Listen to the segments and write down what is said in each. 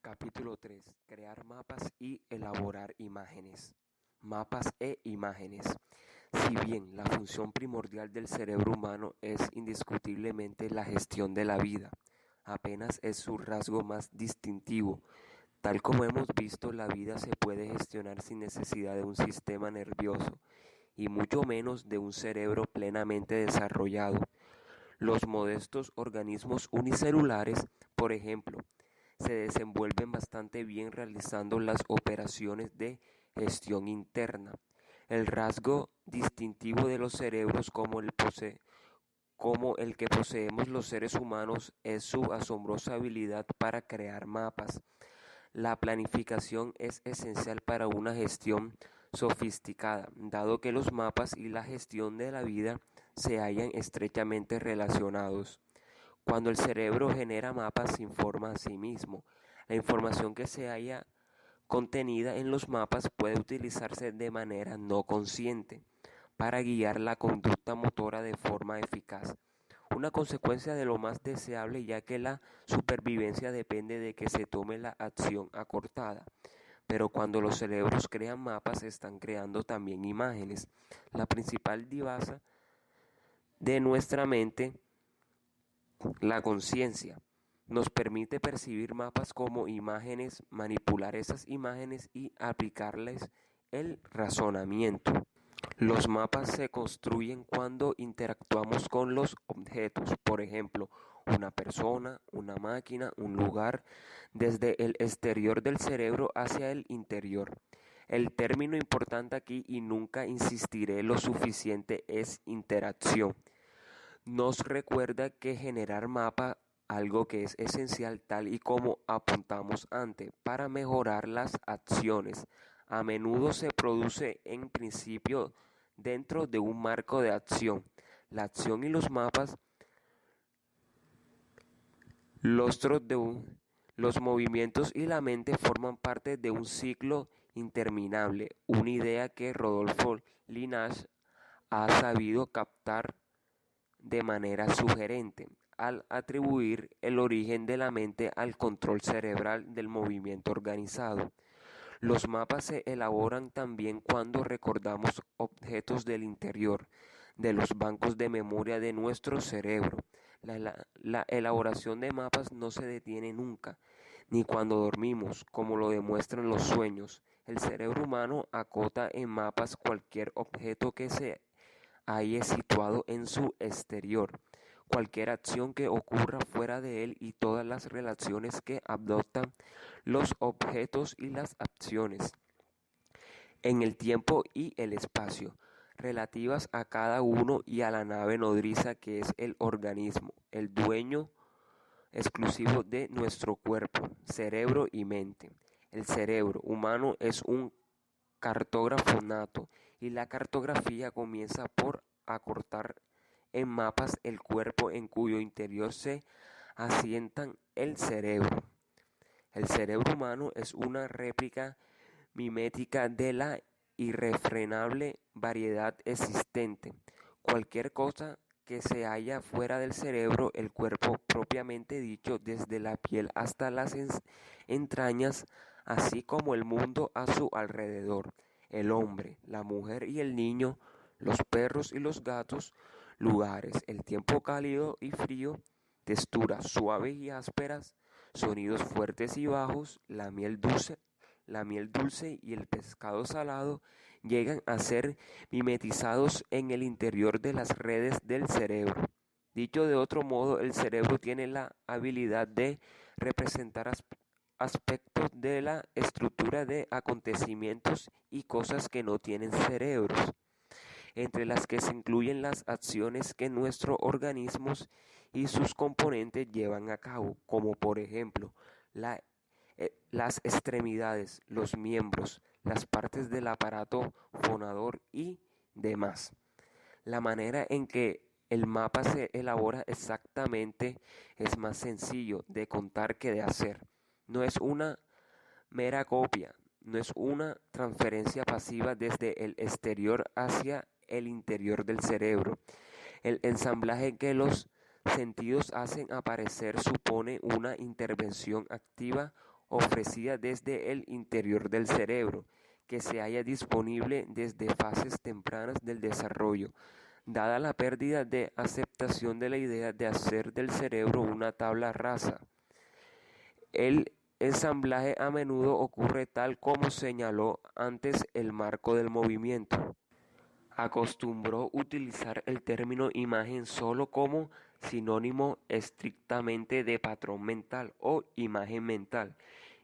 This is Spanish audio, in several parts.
Capítulo 3. Crear mapas y elaborar imágenes. Mapas e imágenes. Si bien la función primordial del cerebro humano es indiscutiblemente la gestión de la vida, apenas es su rasgo más distintivo. Tal como hemos visto, la vida se puede gestionar sin necesidad de un sistema nervioso, y mucho menos de un cerebro plenamente desarrollado. Los modestos organismos unicelulares, por ejemplo, se desenvuelven bastante bien realizando las operaciones de gestión interna. El rasgo distintivo de los cerebros como el que poseemos los seres humanos es su asombrosa habilidad para crear mapas. La planificación es esencial para una gestión sofisticada, dado que los mapas y la gestión de la vida se hallan estrechamente relacionados. Cuando el cerebro genera mapas, se informa a sí mismo. La información que se halla contenida en los mapas puede utilizarse de manera no consciente para guiar la conducta motora de forma eficaz. Una consecuencia de lo más deseable, ya que la supervivencia depende de que se tome la acción acortada. Pero cuando los cerebros crean mapas, están creando también imágenes. La principal divisa de nuestra mente, la conciencia, nos permite percibir mapas como imágenes, manipular esas imágenes y aplicarles el razonamiento. Los mapas se construyen cuando interactuamos con los objetos, por ejemplo, una persona, una máquina, un lugar, desde el exterior del cerebro hacia el interior. El término importante aquí, y nunca insistiré lo suficiente, es interacción. Nos recuerda que generar mapa, algo que es esencial tal y como apuntamos antes, para mejorar las acciones, a menudo se produce en principio dentro de un marco de acción. La acción y los mapas, los movimientos y la mente forman parte de un ciclo interminable, una idea que Rodolfo Linares ha sabido captar de manera sugerente, al atribuir el origen de la mente al control cerebral del movimiento organizado. Los mapas se elaboran también cuando recordamos objetos del interior de los bancos de memoria de nuestro cerebro. La elaboración de mapas no se detiene nunca, ni cuando dormimos, como lo demuestran los sueños. El cerebro humano acota en mapas cualquier objeto que se halle situado en su exterior, cualquier acción que ocurra fuera de él y todas las relaciones que adoptan los objetos y las acciones en el tiempo y el espacio, relativas a cada uno y a la nave nodriza que es el organismo, el dueño exclusivo de nuestro cuerpo, cerebro y mente. El cerebro humano es un cartógrafo nato, y la cartografía comienza por acortar en mapas el cuerpo en cuyo interior se asientan el cerebro. El cerebro humano es una réplica mimética de la irrefrenable variedad existente. Cualquier cosa que se halla fuera del cerebro, el cuerpo propiamente dicho, desde la piel hasta las entrañas, así como el mundo a su alrededor, el hombre, la mujer y el niño, los perros y los gatos, lugares, el tiempo cálido y frío, texturas suaves y ásperas, sonidos fuertes y bajos, la miel dulce y el pescado salado llegan a ser mimetizados en el interior de las redes del cerebro. Dicho de otro modo, el cerebro tiene la habilidad de representar aspectos de la estructura de acontecimientos y cosas que no tienen cerebros, entre las que se incluyen las acciones que nuestros organismos y sus componentes llevan a cabo, como por ejemplo las extremidades, los miembros, las partes del aparato fonador y demás. La manera en que el mapa se elabora exactamente es más sencillo de contar que de hacer. No es una mera copia, no es una transferencia pasiva desde el exterior hacia el interior del cerebro. El ensamblaje que los sentidos hacen aparecer supone una intervención activa ofrecida desde el interior del cerebro, que se halla disponible desde fases tempranas del desarrollo, dada la pérdida de aceptación de la idea de hacer del cerebro una tabla rasa. El ensamblaje a menudo ocurre tal como señaló antes el marco del movimiento. Acostumbró utilizar el término imagen solo como sinónimo estrictamente de patrón mental o imagen mental,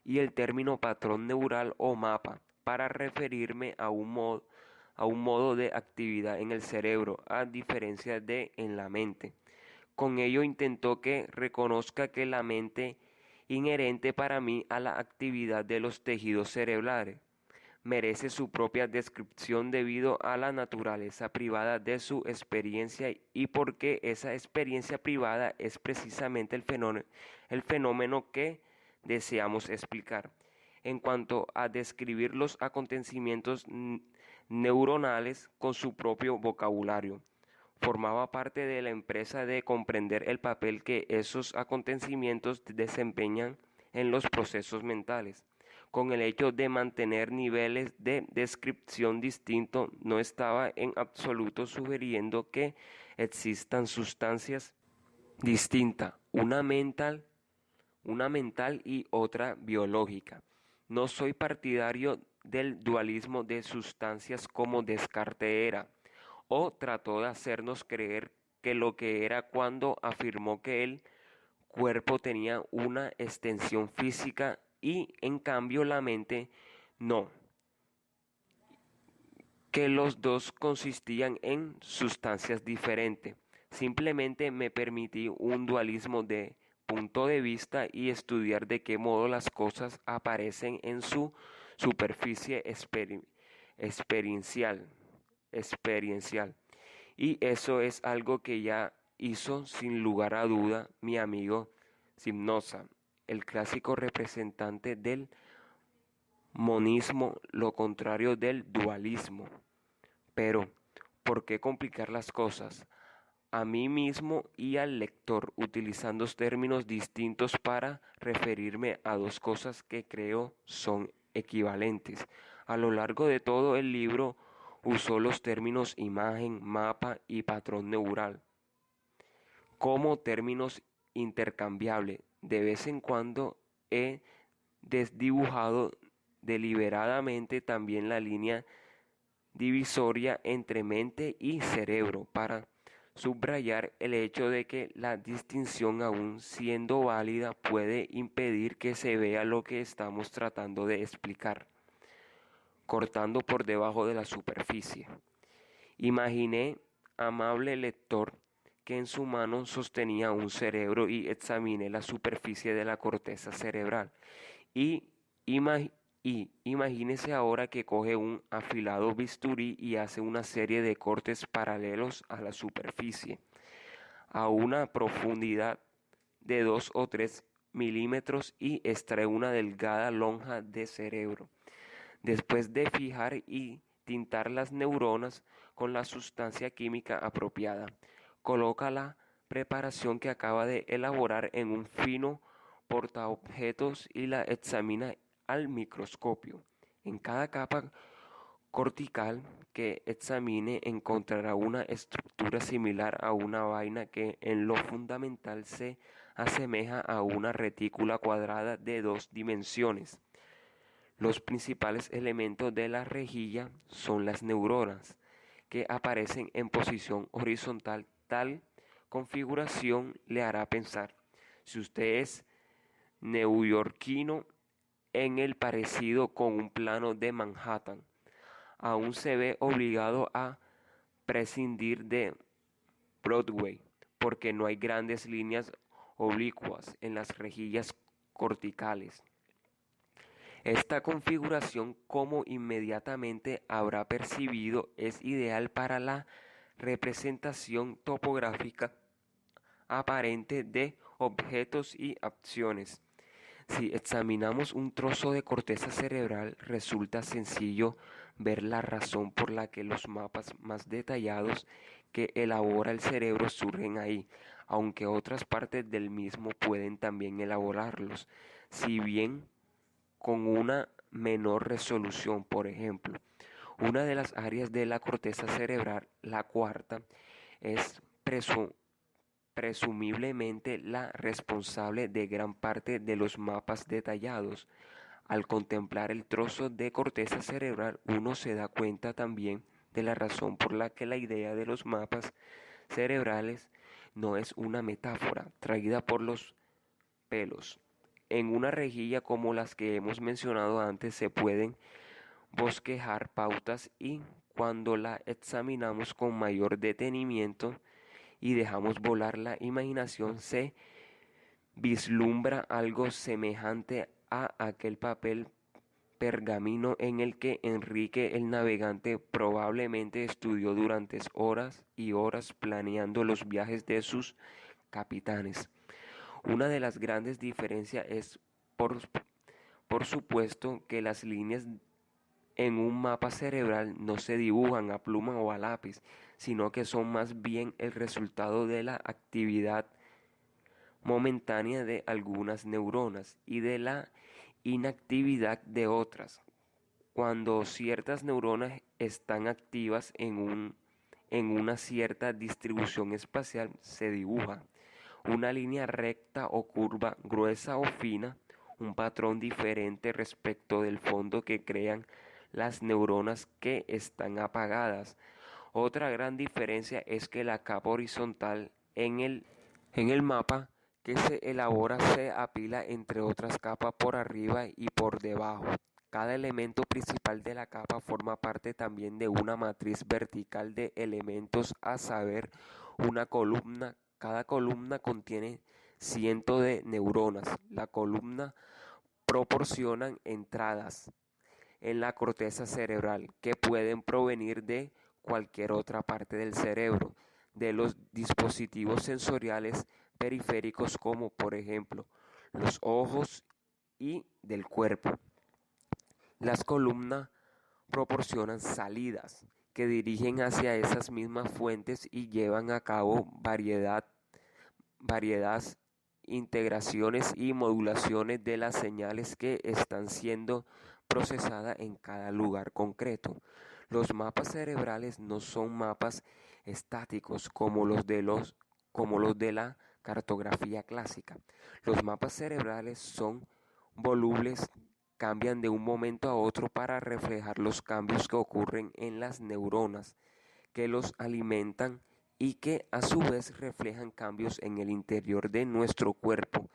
y el término patrón neural o mapa para referirme a un modo de actividad en el cerebro, a diferencia de en la mente. Con ello intentó que reconozca que la mente inherente para mí a la actividad de los tejidos cerebrales merece su propia descripción debido a la naturaleza privada de su experiencia y porque esa experiencia privada es precisamente el fenómeno que deseamos explicar. En cuanto a describir los acontecimientos neuronales con su propio vocabulario, formaba parte de la empresa de comprender el papel que esos acontecimientos desempeñan en los procesos mentales. Con el hecho de mantener niveles de descripción distintos, no estaba en absoluto sugiriendo que existan sustancias distintas, una mental y otra biológica. No soy partidario del dualismo de sustancias como Descartes era, o trató de hacernos creer que lo que era cuando afirmó que el cuerpo tenía una extensión física y en cambio la mente no, que los dos consistían en sustancias diferentes. Simplemente me permití un dualismo de punto de vista y estudiar de qué modo las cosas aparecen en su superficie experiencial. Y eso es algo que ya hizo sin lugar a duda mi amigo Spinoza, el clásico representante del monismo, lo contrario del dualismo. Pero, ¿por qué complicar las cosas? A mí mismo y al lector, utilizando términos distintos para referirme a dos cosas que creo son equivalentes. A lo largo de todo el libro usó los términos imagen, mapa y patrón neural como términos intercambiables. De vez en cuando he desdibujado deliberadamente también la línea divisoria entre mente y cerebro para subrayar el hecho de que la distinción, aun siendo válida, puede impedir que se vea lo que estamos tratando de explicar, cortando por debajo de la superficie. Imaginé, amable lector, que en su mano sostenía un cerebro y examiné la superficie de la corteza cerebral. Y, imagínese ahora que coge un afilado bisturí y hace una serie de cortes paralelos a la superficie, a una profundidad de 2 o 3 milímetros y extrae una delgada lonja de cerebro. Después de fijar y tintar las neuronas con la sustancia química apropiada, coloca la preparación que acaba de elaborar en un fino portaobjetos y la examina al microscopio. En cada capa cortical que examine encontrará una estructura similar a una vaina que en lo fundamental se asemeja a una retícula cuadrada de 2 dimensiones. Los principales elementos de la rejilla son las neuronas, que aparecen en posición horizontal. Tal configuración le hará pensar, si usted es neoyorquino, en el parecido con un plano de Manhattan. Aún se ve obligado a prescindir de Broadway, porque no hay grandes líneas oblicuas en las rejillas corticales. Esta configuración, como inmediatamente habrá percibido, es ideal para la representación topográfica aparente de objetos y acciones. Si examinamos un trozo de corteza cerebral, resulta sencillo ver la razón por la que los mapas más detallados que elabora el cerebro surgen ahí, aunque otras partes del mismo pueden también elaborarlos. Si bien con una menor resolución. Por ejemplo, una de las áreas de la corteza cerebral, la cuarta, es presumiblemente la responsable de gran parte de los mapas detallados. Al contemplar el trozo de corteza cerebral, uno se da cuenta también de la razón por la que la idea de los mapas cerebrales no es una metáfora traída por los pelos. En una rejilla como las que hemos mencionado antes se pueden bosquejar pautas, y cuando la examinamos con mayor detenimiento y dejamos volar la imaginación, se vislumbra algo semejante a aquel papel pergamino en el que Enrique el Navegante probablemente estudió durante horas y horas planeando los viajes de sus capitanes. Una de las grandes diferencias es, por supuesto, que las líneas en un mapa cerebral no se dibujan a pluma o a lápiz, sino que son más bien el resultado de la actividad momentánea de algunas neuronas y de la inactividad de otras. Cuando ciertas neuronas están activas en una cierta distribución espacial, se dibuja una línea recta o curva, gruesa o fina, un patrón diferente respecto del fondo que crean las neuronas que están apagadas. Otra gran diferencia es que la capa horizontal en el mapa que se elabora se apila entre otras capas por arriba y por debajo. Cada elemento principal de la capa forma parte también de una matriz vertical de elementos, a saber, una columna. Cada columna contiene cientos de neuronas. La columna proporcionan entradas en la corteza cerebral que pueden provenir de cualquier otra parte del cerebro, de los dispositivos sensoriales periféricos como por ejemplo los ojos y del cuerpo. Las columnas proporcionan salidas que dirigen hacia esas mismas fuentes y llevan a cabo variedades, integraciones y modulaciones de las señales que están siendo procesadas en cada lugar concreto. Los mapas cerebrales no son mapas estáticos como los de la cartografía clásica. Los mapas cerebrales son volubles, cambian de un momento a otro para reflejar los cambios que ocurren en las neuronas que los alimentan y que a su vez reflejan cambios en el interior de nuestro cuerpo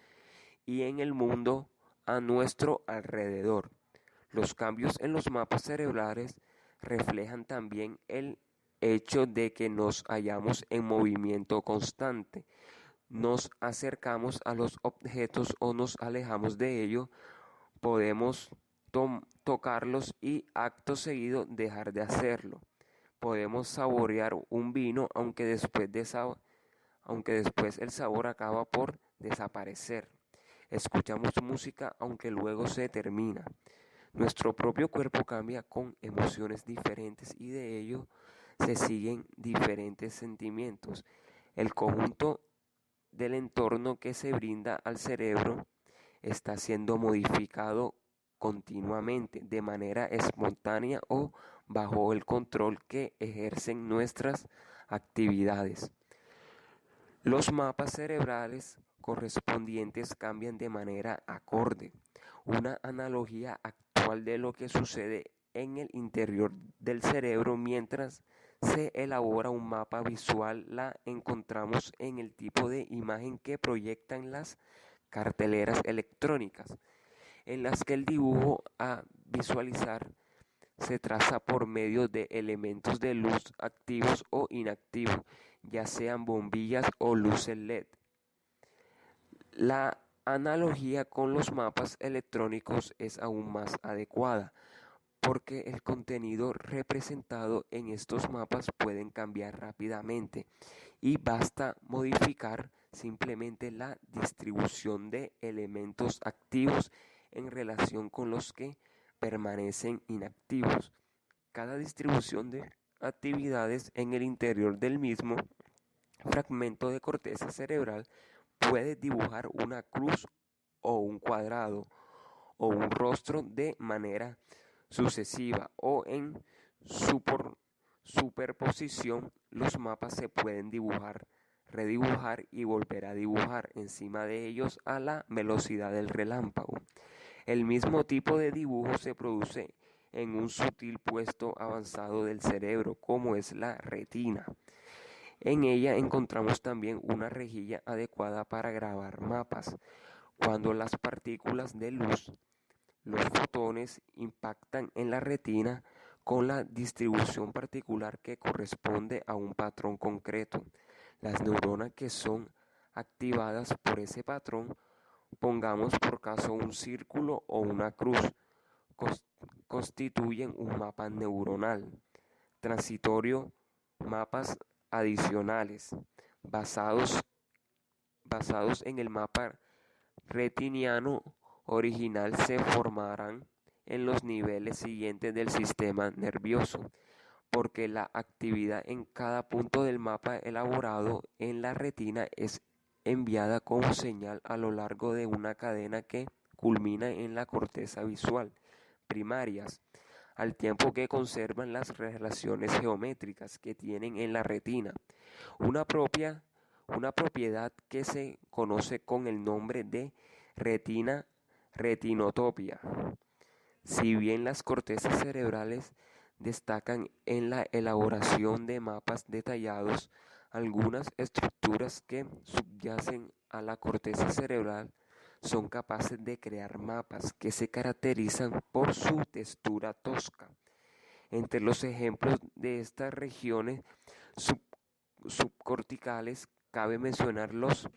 y en el mundo a nuestro alrededor. Los cambios en los mapas cerebrales reflejan también el hecho de que nos hallamos en movimiento constante. Nos acercamos a los objetos o nos alejamos de ellos, podemos tocarlos y acto seguido dejar de hacerlo. Podemos saborear un vino aunque después el sabor acaba por desaparecer. Escuchamos música aunque luego se termina. Nuestro propio cuerpo cambia con emociones diferentes y de ello se siguen diferentes sentimientos. El conjunto del entorno que se brinda al cerebro está siendo modificado continuamente, de manera espontánea o bajo el control que ejercen nuestras actividades. Los mapas cerebrales correspondientes cambian de manera acorde. Una analogía actual de lo que sucede en el interior del cerebro mientras se elabora un mapa visual la encontramos en el tipo de imagen que proyectan las carteleras electrónicas, en las que el dibujo a visualizar se traza por medio de elementos de luz activos o inactivos, ya sean bombillas o luces LED. La analogía con los mapas electrónicos es aún más adecuada, porque el contenido representado en estos mapas pueden cambiar rápidamente y basta modificar simplemente la distribución de elementos activos en relación con los que permanecen inactivos. Cada distribución de actividades en el interior del mismo fragmento de corteza cerebral puede dibujar una cruz o un cuadrado o un rostro de manera sucesiva o en superposición. Los mapas se pueden dibujar, redibujar y volver a dibujar encima de ellos a la velocidad del relámpago. El mismo tipo de dibujo se produce en un sutil puesto avanzado del cerebro, como es la retina. En ella encontramos también una rejilla adecuada para grabar mapas. Cuando las partículas de luz, los fotones, impactan en la retina con la distribución particular que corresponde a un patrón concreto, las neuronas que son activadas por ese patrón, pongamos por caso un círculo o una cruz, constituyen un mapa neuronal transitorio. Mapas adicionales basados en el mapa retiniano original se formarán en los niveles siguientes del sistema nervioso, porque la actividad en cada punto del mapa elaborado en la retina es enviada como señal a lo largo de una cadena que culmina en la corteza visual primarias, al tiempo que conservan las relaciones geométricas que tienen en la retina, una propiedad que se conoce con el nombre de retinotopia. Si bien las cortezas cerebrales destacan en la elaboración de mapas detallados, algunas estructuras que subyacen a la corteza cerebral son capaces de crear mapas que se caracterizan por su textura tosca. Entre los ejemplos de estas regiones subcorticales cabe mencionar los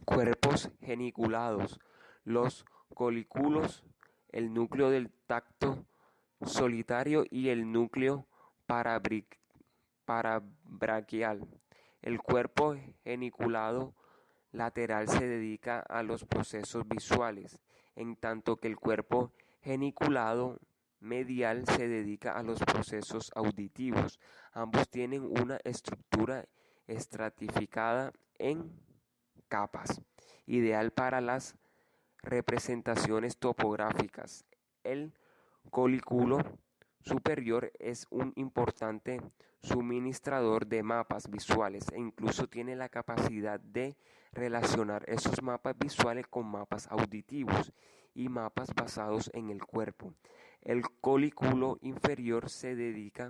cuerpos geniculados, los colículos, el núcleo del tacto solitario y el núcleo parabraquial. El cuerpo geniculado lateral se dedica a los procesos visuales, en tanto que el cuerpo geniculado medial se dedica a los procesos auditivos. Ambos tienen una estructura estratificada en capas, ideal para las representaciones topográficas. El colículo superior es un importante suministrador de mapas visuales e incluso tiene la capacidad de relacionar esos mapas visuales con mapas auditivos y mapas basados en el cuerpo. El colículo inferior se dedica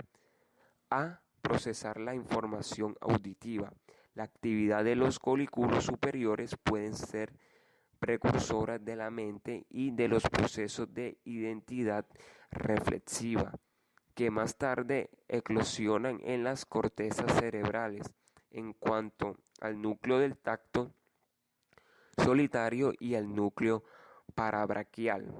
a procesar la información auditiva. La actividad de los colículos superiores pueden ser precursoras de la mente y de los procesos de identidad reflexiva, que más tarde eclosionan en las cortezas cerebrales. En cuanto al núcleo del tacto solitario y al núcleo parabraquial,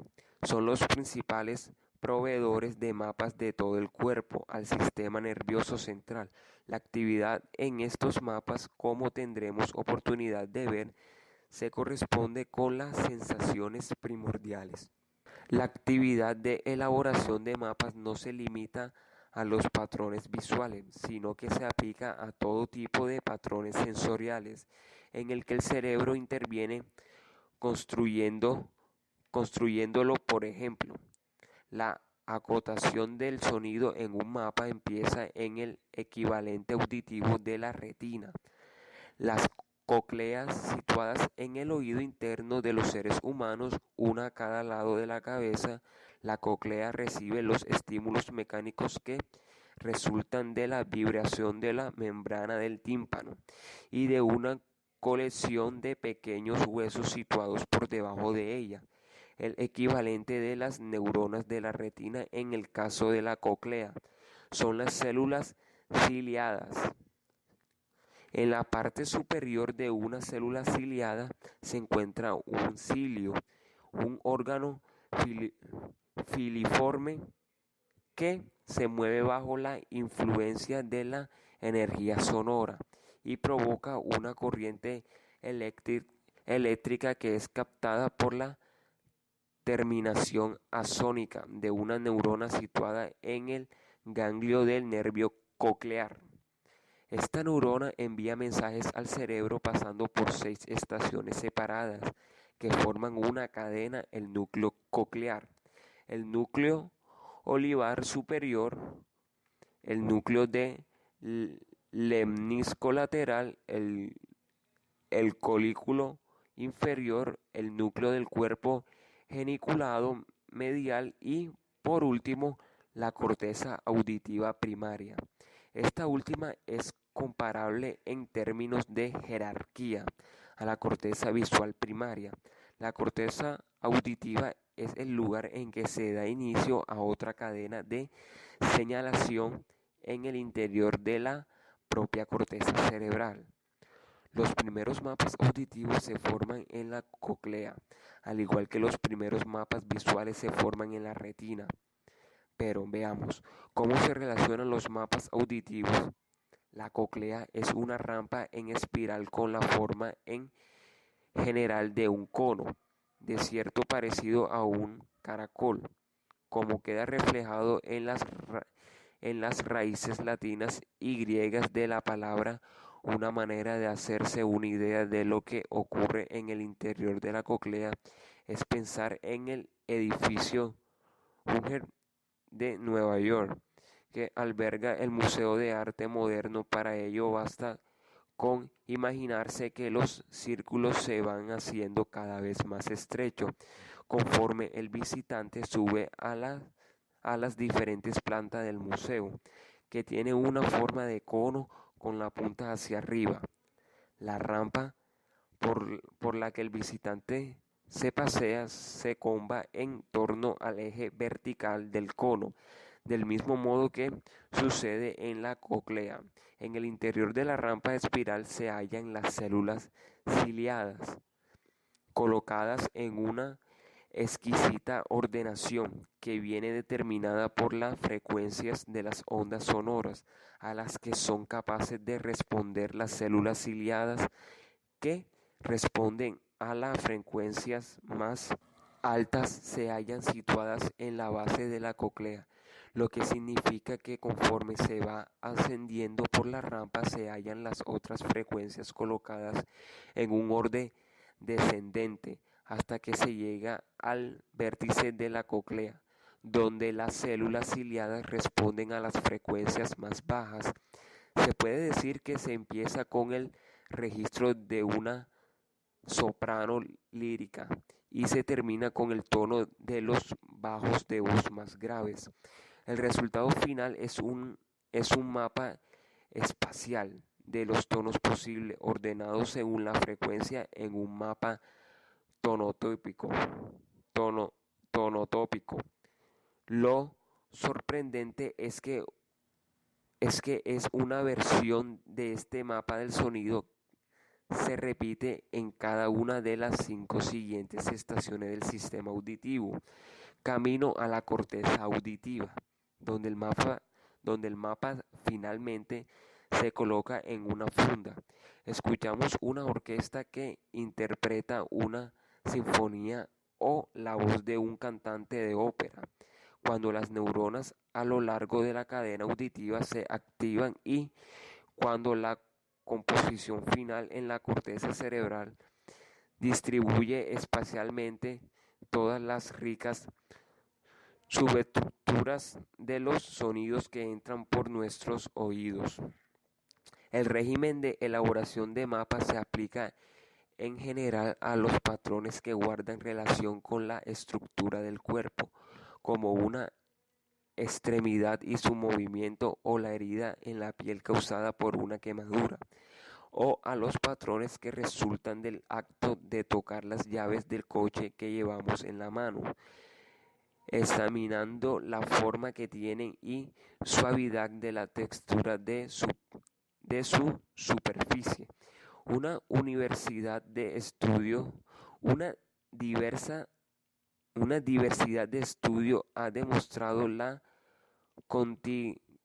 son los principales proveedores de mapas de todo el cuerpo al sistema nervioso central. La actividad en estos mapas, como tendremos oportunidad de ver, se corresponde con las sensaciones primordiales. La actividad de elaboración de mapas no se limita a los patrones visuales, sino que se aplica a todo tipo de patrones sensoriales en el que el cerebro interviene construyéndolo. Por ejemplo, la acotación del sonido en un mapa empieza en el equivalente auditivo de la retina. Las cócleas situadas en el oído interno de los seres humanos, una a cada lado de la cabeza. La cóclea recibe los estímulos mecánicos que resultan de la vibración de la membrana del tímpano y de una colección de pequeños huesos situados por debajo de ella, el equivalente de las neuronas de la retina en el caso de la cóclea. Son las células ciliadas. En la parte superior de una célula ciliada se encuentra un cilio, un órgano filiforme que se mueve bajo la influencia de la energía sonora y provoca una corriente eléctrica que es captada por la terminación axónica de una neurona situada en el ganglio del nervio coclear. Esta neurona envía mensajes al cerebro pasando por 6 estaciones separadas que forman una cadena, el núcleo coclear, el núcleo olivar superior, el núcleo de lemnisco lateral, el colículo inferior, el núcleo del cuerpo geniculado medial y, por último, la corteza auditiva primaria. Esta última es comparable en términos de jerarquía a la corteza visual primaria. La corteza auditiva es el lugar en que se da inicio a otra cadena de señalación en el interior de la propia corteza cerebral. Los primeros mapas auditivos se forman en la cóclea, al igual que los primeros mapas visuales se forman en la retina. Pero veamos, ¿cómo se relacionan los mapas auditivos? La cóclea es una rampa en espiral con la forma en general de un cono, de cierto parecido a un caracol, como queda reflejado en las raíces latinas y griegas de la palabra. Una manera de hacerse una idea de lo que ocurre en el interior de la cóclea es pensar en el edificio Unger de Nueva York, que alberga el Museo de Arte Moderno. Para ello basta con imaginarse que los círculos se van haciendo cada vez más estrechos conforme el visitante sube a las diferentes plantas del museo, que tiene una forma de cono con la punta hacia arriba. La rampa por la que el visitante se pasea se comba en torno al eje vertical del cono, del mismo modo que sucede en la cóclea. En el interior de la rampa espiral se hallan las células ciliadas, colocadas en una exquisita ordenación que viene determinada por las frecuencias de las ondas sonoras a las que son capaces de responder las células ciliadas, que responden a las frecuencias más altas se hallan situadas en la base de la cóclea, lo que significa que conforme se va ascendiendo por la rampa se hallan las otras frecuencias colocadas en un orden descendente hasta que se llega al vértice de la cóclea, donde las células ciliadas responden a las frecuencias más bajas. Se puede decir que se empieza con el registro de una soprano lírica y se termina con el tono de los bajos de voz más graves. El resultado final es un mapa espacial de los tonos posibles ordenados según la frecuencia en un mapa tonotópico. Lo sorprendente es que es una versión de este mapa del sonido se repite en cada una de las 5 siguientes estaciones del sistema auditivo, camino a la corteza auditiva, donde el mapa finalmente se coloca en una funda. Escuchamos una orquesta que interpreta una sinfonía o la voz de un cantante de ópera, cuando las neuronas a lo largo de la cadena auditiva se activan y cuando la composición final en la corteza cerebral distribuye espacialmente todas las ricas subestructuras de los sonidos que entran por nuestros oídos. El régimen de elaboración de mapas se aplica en general a los patrones que guardan relación con la estructura del cuerpo, como una extremidad y su movimiento o la herida en la piel causada por una quemadura, o a los patrones que resultan del acto de tocar las llaves del coche que llevamos en la mano, examinando la forma que tienen y suavidad de la textura de su superficie. Una diversidad de estudio ha demostrado la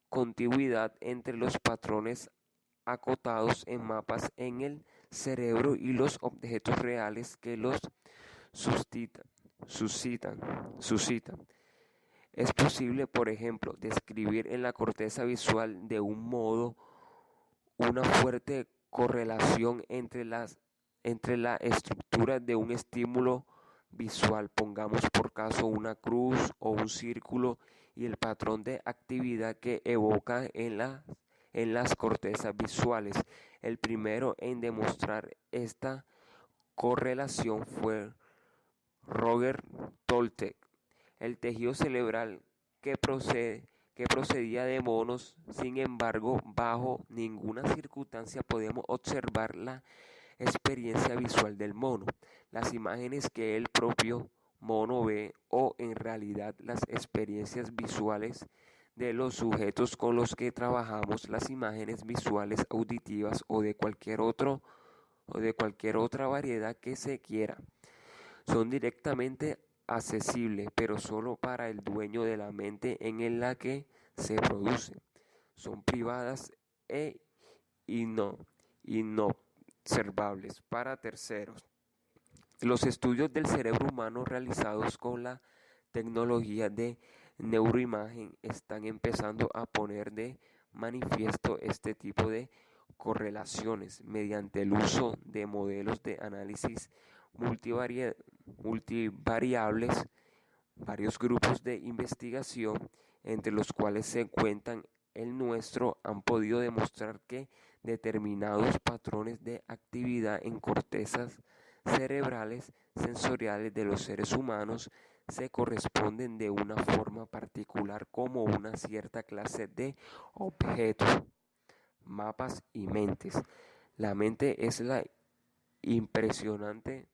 contigüidad entre los patrones acotados en mapas en el cerebro y los objetos reales que los suscitan. Es posible, por ejemplo, describir en la corteza visual de un modo una fuerte correlación entre la estructura de un estímulo visual. Pongamos por caso una cruz o un círculo y el patrón de actividad que evoca en las cortezas visuales. El primero en demostrar esta correlación fue Roger Toltec. El tejido cerebral que procedía de monos. Sin embargo, bajo ninguna circunstancia podemos observar la experiencia visual del mono, las imágenes que el propio mono ve o en realidad las experiencias visuales de los sujetos con los que trabajamos, las imágenes visuales auditivas o de cualquier otra variedad que se quiera. Son directamente accesibles, pero solo para el dueño de la mente en la que se produce. Son privadas e inobservables para terceros. Los estudios del cerebro humano realizados con la tecnología de neuroimagen están empezando a poner de manifiesto este tipo de correlaciones mediante el uso de modelos de análisis multivariables. Varios grupos de investigación, entre los cuales se encuentran el nuestro, han podido demostrar que determinados patrones de actividad en cortezas cerebrales sensoriales de los seres humanos se corresponden de una forma particular como una cierta clase de objetos, mapas y mentes. La mente es la impresionante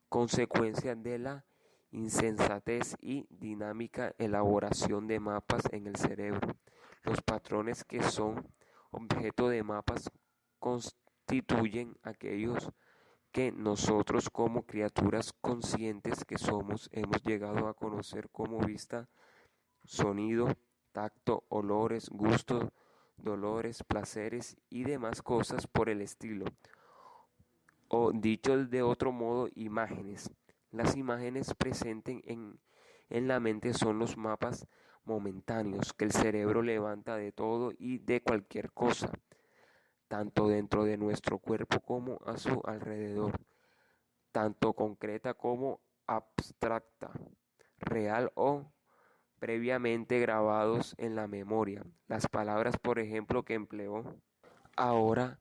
consecuencia de la insensatez y dinámica elaboración de mapas en el cerebro. Los patrones que son objeto de mapas constituyen aquellos que nosotros como criaturas conscientes que somos hemos llegado a conocer como vista, sonido, tacto, olores, gustos, dolores, placeres y demás cosas por el estilo. O dicho de otro modo, imágenes. Las imágenes presentes en la mente son los mapas momentáneos que el cerebro levanta de todo y de cualquier cosa, tanto dentro de nuestro cuerpo como a su alrededor, tanto concreta como abstracta, real o previamente grabados en la memoria. Las palabras, por ejemplo, que empleo ahora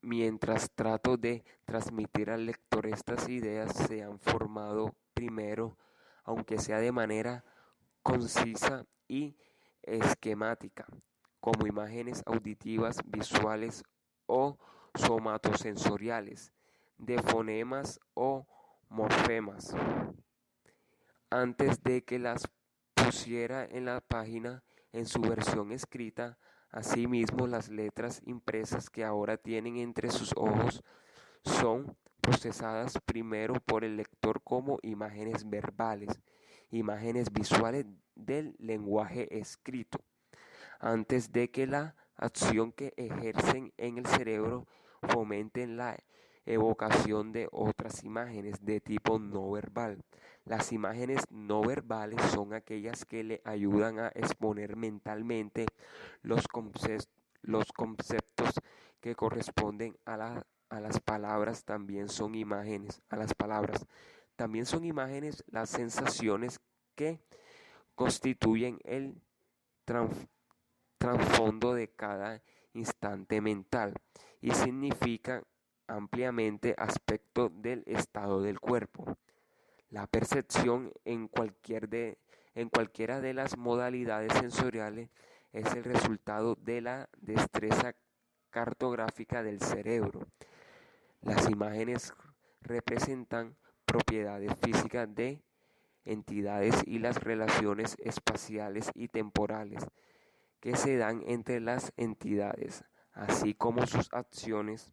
mientras trato de transmitir al lector estas ideas se han formado primero, aunque sea de manera concisa y esquemática, como imágenes auditivas, visuales o somatosensoriales, de fonemas o morfemas. Antes de que las pusiera en la página en su versión escrita, asimismo las letras impresas que ahora tienen entre sus ojos son procesadas primero por el lector como imágenes verbales, imágenes visuales del lenguaje escrito, antes de que la acción que ejercen en el cerebro fomenten la evocación de otras imágenes de tipo no verbal. Las imágenes no verbales son aquellas que le ayudan a exponer mentalmente los conceptos que corresponden a las palabras. También son imágenes a las palabras. También son imágenes las sensaciones que constituyen el trasfondo de cada instante mental y significan ampliamente aspecto del estado del cuerpo. La percepción en cualquiera de las modalidades sensoriales es el resultado de la destreza cartográfica del cerebro. Las imágenes representan propiedades físicas de entidades y las relaciones espaciales y temporales que se dan entre las entidades, así como sus acciones.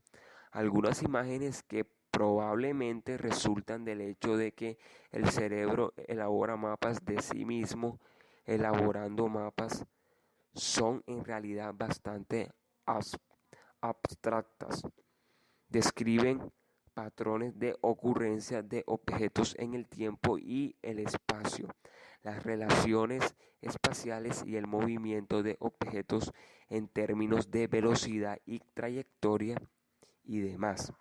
Algunas imágenes que probablemente resultan del hecho de que el cerebro elabora mapas de sí mismo, elaborando mapas, son en realidad bastante abstractas. Describen patrones de ocurrencia de objetos en el tiempo y el espacio, las relaciones espaciales y el movimiento de objetos en términos de velocidad y trayectoria y demás.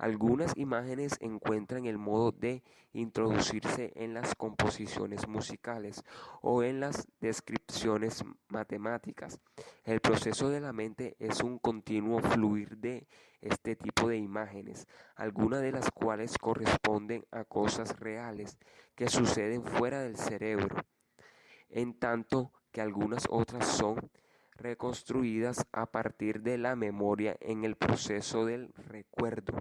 Algunas imágenes encuentran el modo de introducirse en las composiciones musicales o en las descripciones matemáticas. El proceso de la mente es un continuo fluir de este tipo de imágenes, algunas de las cuales corresponden a cosas reales que suceden fuera del cerebro, en tanto que algunas otras son reconstruidas a partir de la memoria en el proceso del recuerdo.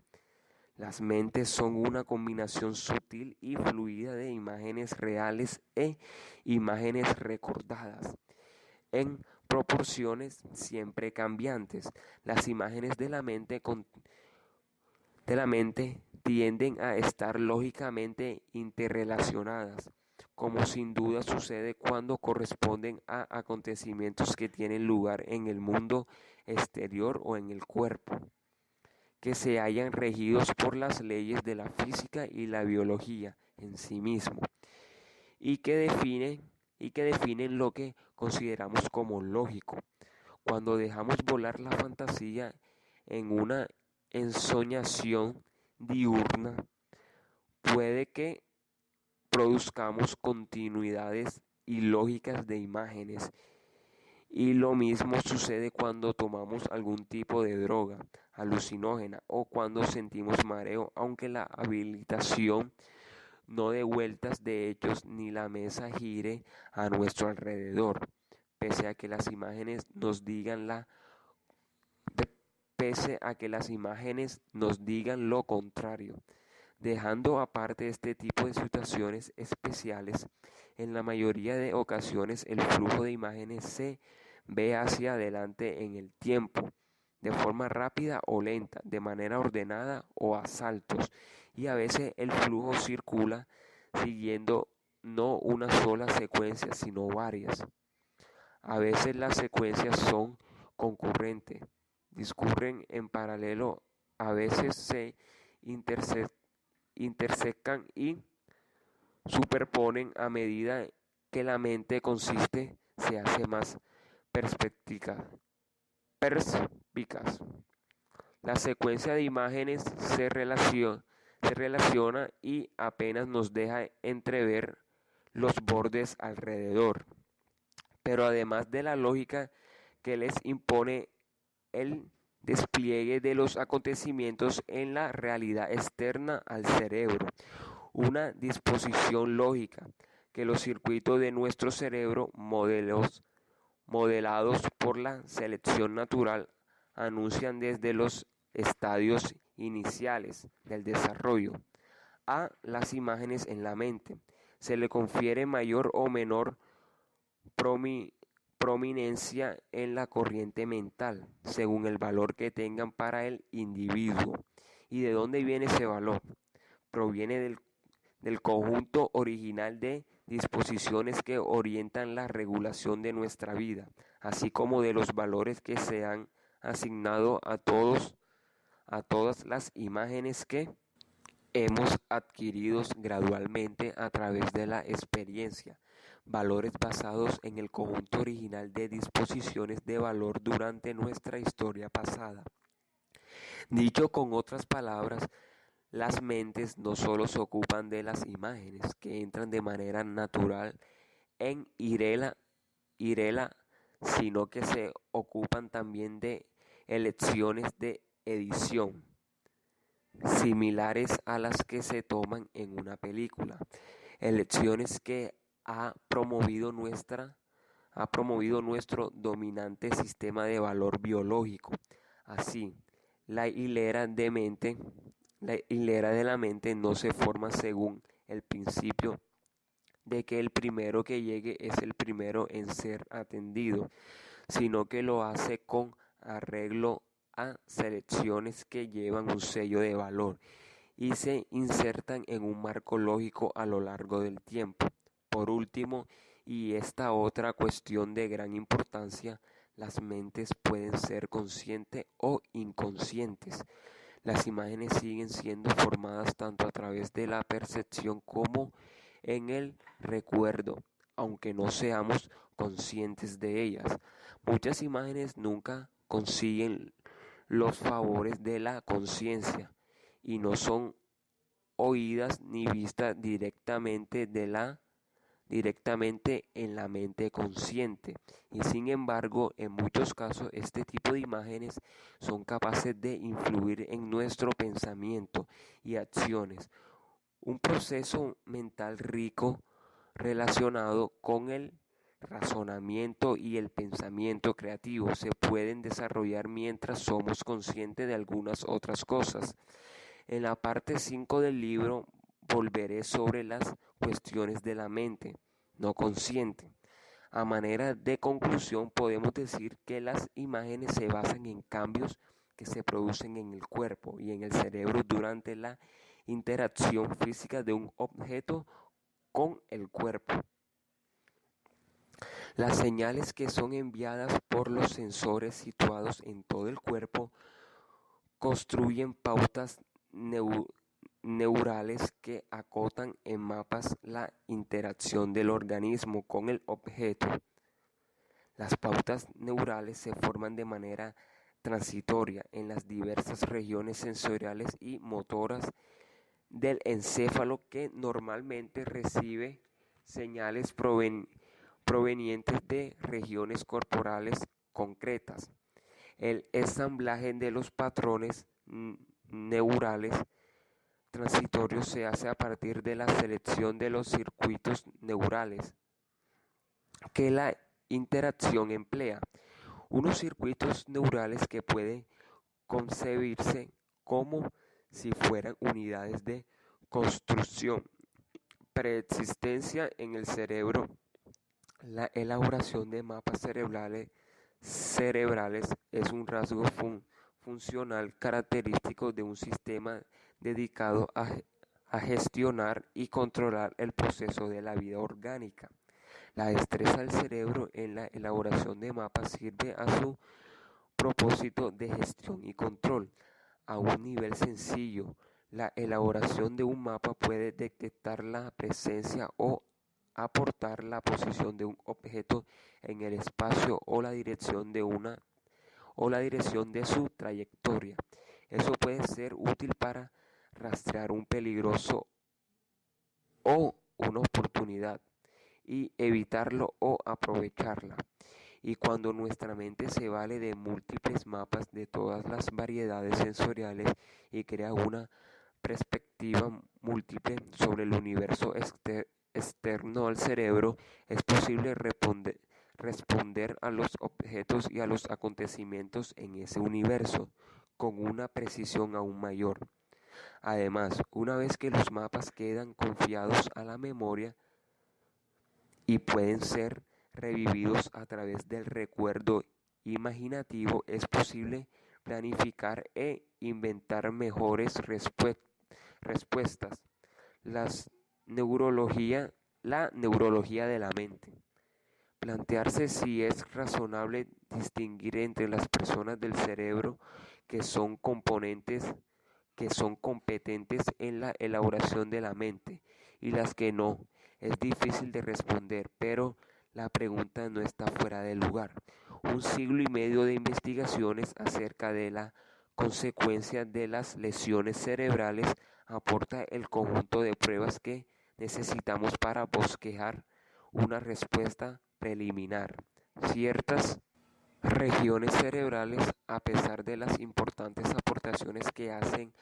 Las mentes son una combinación sutil y fluida de imágenes reales e imágenes recordadas, en proporciones siempre cambiantes. Las imágenes de la mente tienden a estar lógicamente interrelacionadas, como sin duda sucede cuando corresponden a acontecimientos que tienen lugar en el mundo exterior o en el cuerpo, que se hallan regidos por las leyes de la física y la biología en sí mismo, y que definen lo que consideramos como lógico. Cuando dejamos volar la fantasía en una ensoñación diurna, puede que produzcamos continuidades ilógicas de imágenes, y lo mismo sucede cuando tomamos algún tipo de droga alucinógena o cuando sentimos mareo, aunque la habilitación no dé vueltas de hechos ni la mesa gire a nuestro alrededor, pese a que las imágenes nos digan lo contrario. Dejando aparte este tipo de situaciones especiales, en la mayoría de ocasiones el flujo de imágenes se ve hacia adelante en el tiempo, de forma rápida o lenta, de manera ordenada o a saltos, y a veces el flujo circula siguiendo no una sola secuencia, sino varias. A veces las secuencias son concurrentes, discurren en paralelo, a veces se intersecan y superponen a medida que la mente consciente se hace más perspicaz. La secuencia de imágenes se relaciona y apenas nos deja entrever los bordes alrededor. Pero además de la lógica que les impone el despliegue de los acontecimientos en la realidad externa al cerebro, una disposición lógica que los circuitos de nuestro cerebro, modelados por la selección natural, anuncian desde los estadios iniciales del desarrollo a las imágenes en la mente. Se le confiere mayor o menor prominencia en la corriente mental, según el valor que tengan para el individuo. ¿Y de dónde viene ese valor? Proviene del conjunto original de disposiciones que orientan la regulación de nuestra vida, así como de los valores que se han asignado a todas las imágenes que hemos adquirido gradualmente a través de la experiencia, valores basados en el conjunto original de disposiciones de valor durante nuestra historia pasada. Dicho con otras palabras, las mentes no solo se ocupan de las imágenes que entran de manera natural en Irela, sino que se ocupan también de elecciones de edición, similares a las que se toman en una película, elecciones que ha promovido nuestro dominante sistema de valor biológico. Así, la hilera de la mente no se forma según el principio de que el primero que llegue es el primero en ser atendido, sino que lo hace con arreglo a selecciones que llevan un sello de valor y se insertan en un marco lógico a lo largo del tiempo. Por último, y esta otra cuestión de gran importancia, las mentes pueden ser conscientes o inconscientes. Las imágenes siguen siendo formadas tanto a través de la percepción como en el recuerdo, aunque no seamos conscientes de ellas. Muchas imágenes nunca consiguen los favores de la conciencia y no son oídas ni vistas directamente en la mente consciente, y sin embargo en muchos casos este tipo de imágenes son capaces de influir en nuestro pensamiento y acciones. Un proceso mental rico relacionado con el razonamiento y el pensamiento creativo se pueden desarrollar mientras somos conscientes de algunas otras cosas. En la parte 5 del libro volveré sobre las cuestiones de la mente no consciente. A manera de conclusión, podemos decir que las imágenes se basan en cambios que se producen en el cuerpo y en el cerebro durante la interacción física de un objeto con el cuerpo. Las señales que son enviadas por los sensores situados en todo el cuerpo construyen pautas neurales que acotan en mapas la interacción del organismo con el objeto. Las pautas neurales se forman de manera transitoria en las diversas regiones sensoriales y motoras del encéfalo, que normalmente recibe señales provenientes de regiones corporales concretas. El ensamblaje de los patrones neurales transitorios se hace a partir de la selección de los circuitos neurales que la interacción emplea. Unos circuitos neurales que pueden concebirse como si fueran unidades de construcción preexistencia en el cerebro. La elaboración de mapas cerebrales es un rasgo funcional característico de un sistema dedicado a gestionar y controlar el proceso de la vida orgánica. La destreza del cerebro en la elaboración de mapas sirve a su propósito de gestión y control. A un nivel sencillo, la elaboración de un mapa puede detectar la presencia o aportar la posición de un objeto en el espacio o la dirección de su trayectoria. Eso puede ser útil para rastrear un peligroso o una oportunidad y evitarlo o aprovecharla. Y cuando nuestra mente se vale de múltiples mapas de todas las variedades sensoriales y crea una perspectiva múltiple sobre el universo externo al cerebro, es posible responder a los objetos y a los acontecimientos en ese universo con una precisión aún mayor. Además, una vez que los mapas quedan confiados a la memoria y pueden ser revividos a través del recuerdo imaginativo, es posible planificar e inventar mejores respuestas. La neurología de la mente. Plantearse si es razonable distinguir entre las personas del cerebro que son competentes en la elaboración de la mente y las que no, es difícil de responder, pero la pregunta no está fuera de lugar. Un siglo y medio de investigaciones acerca de la consecuencia de las lesiones cerebrales aporta el conjunto de pruebas que necesitamos para bosquejar una respuesta preliminar. Ciertas regiones cerebrales, a pesar de las importantes aportaciones que hacen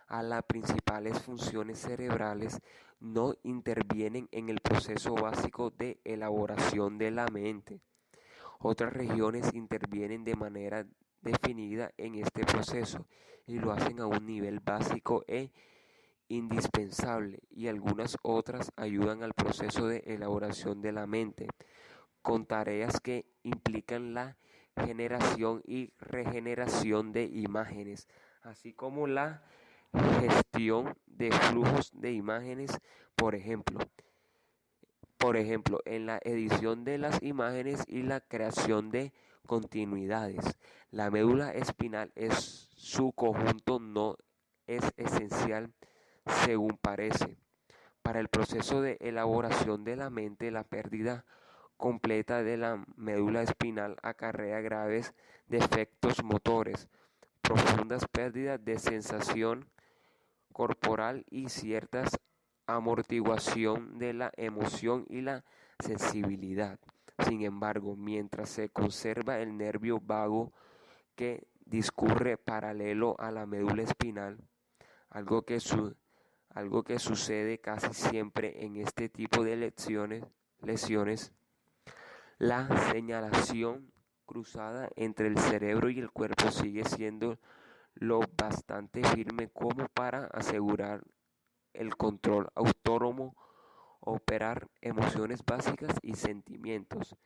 a las principales funciones cerebrales, no intervienen en el proceso básico de elaboración de la mente. Otras regiones intervienen de manera definida en este proceso y lo hacen a un nivel básico e indispensable, y algunas otras ayudan al proceso de elaboración de la mente, con tareas que implican la generación y regeneración de imágenes, así como la gestión de flujos de imágenes, por ejemplo, en la edición de las imágenes y la creación de continuidades. La médula espinal es su conjunto no es esencial, según parece. Para el proceso de elaboración de la mente, la pérdida completa de la médula espinal acarrea graves defectos motores, profundas pérdidas de sensación corporal y cierta amortiguación de la emoción y la sensibilidad. Sin embargo, mientras se conserva el nervio vago que discurre paralelo a la médula espinal, algo que sucede casi siempre en este tipo de lesiones, la señalización cruzada entre el cerebro y el cuerpo sigue siendo lo bastante firme como para asegurar el control autónomo, operar emociones básicas y sentimientos,